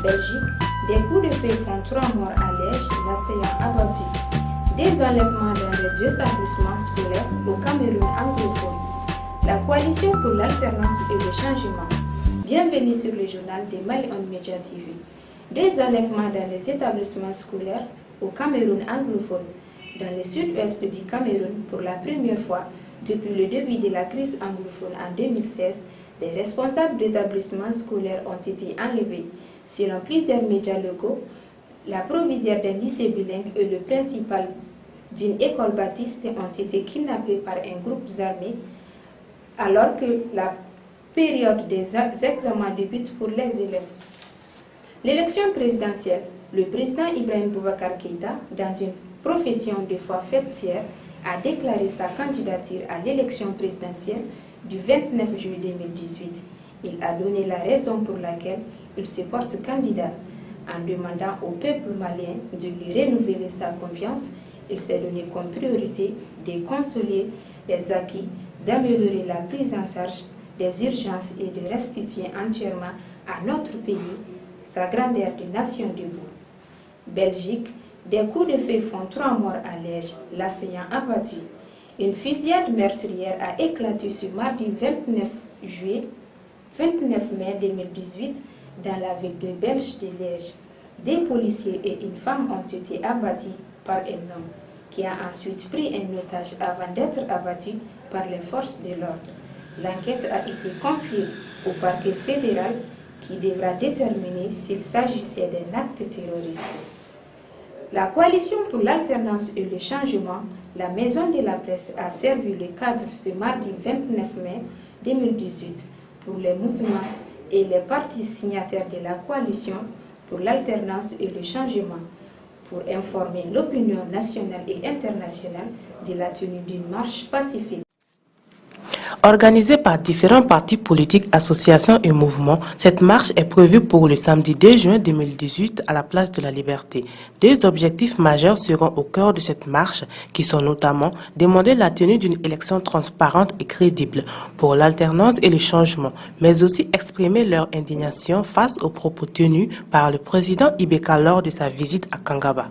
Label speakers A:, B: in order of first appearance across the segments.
A: Belgique, des coups de feu font 3 morts à Liège, l'assaillant abattu. Des enlèvements dans les établissements scolaires au Cameroun anglophone. La coalition pour l'alternance et le changement. Bienvenue sur le journal de Mali On Media TV. Des enlèvements dans les établissements scolaires au Cameroun anglophone. Dans le sud-ouest du Cameroun, pour la première fois depuis le début de la crise anglophone en 2016, les responsables d'établissements scolaires ont été enlevés. Selon plusieurs médias locaux, la proviseur d'un lycée bilingue et le principal d'une école baptiste ont été kidnappés par un groupe armé alors que la période des examens débute pour les élèves. L'élection présidentielle, le président Ibrahim Boubacar Keïta, dans une profession de foi faite hier, a déclaré sa candidature à l'élection présidentielle du 29 juillet 2018. Il a donné la raison pour laquelle il se porte candidat. En demandant au peuple malien de lui renouveler sa confiance, il s'est donné comme priorité de consolider les acquis, d'améliorer la prise en charge des urgences et de restituer entièrement à notre pays sa grandeur de nation debout. Belgique, des coups de feu font 3 morts à Liège, l'assaillant abattu. Une fusillade meurtrière a éclaté ce mardi 29 mai 2018 dans la ville de Belge de Liège. Des policiers et une femme ont été abattus par un homme qui a ensuite pris un otage avant d'être abattu par les forces de l'ordre. L'enquête a été confiée au parquet fédéral qui devra déterminer s'il s'agissait d'un acte terroriste. La coalition pour l'alternance et le changement, la Maison de la Presse, a servi le cadre ce mardi 29 mai 2018 pour les mouvements et les partis signataires de la coalition pour l'alternance et le changement, pour informer l'opinion nationale et internationale de la tenue d'une marche pacifique.
B: Organisée par différents partis politiques, associations et mouvements, cette marche est prévue pour le samedi 2 juin 2018 à la place de la Liberté. Deux objectifs majeurs seront au cœur de cette marche, qui sont notamment demander la tenue d'une élection transparente et crédible pour l'alternance et le changement, mais aussi exprimer leur indignation face aux propos tenus par le président Ibeka lors de sa visite à Kangaba.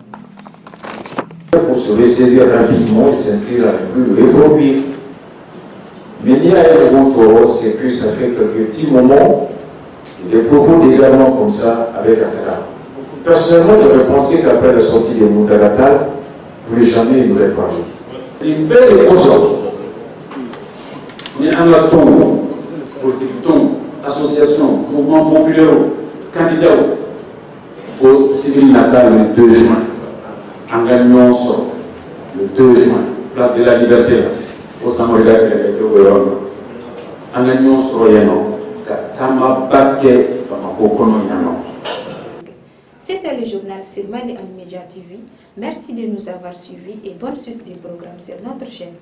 C: Pour se ressaisir rapidement et s'inscrire à un but reproduire. Mais il y a un autre, c'est que ça fait quelques petits moments, des propos d'également comme ça avec Atara. Personnellement, j'aurais pensé qu'après la sortie de Moutagatal, plus jamais il n'aurait parlé.
D: Une belle émotion. Il y a un ton, politique, ton, association, mouvement populaire, candidat au civil natal le 2 juin. En gagnant le 2 juin, place de la Liberté.
A: C'était le journal sur Mali On Media TV. Merci de nous avoir suivis et bonne suite du programme sur notre chaîne.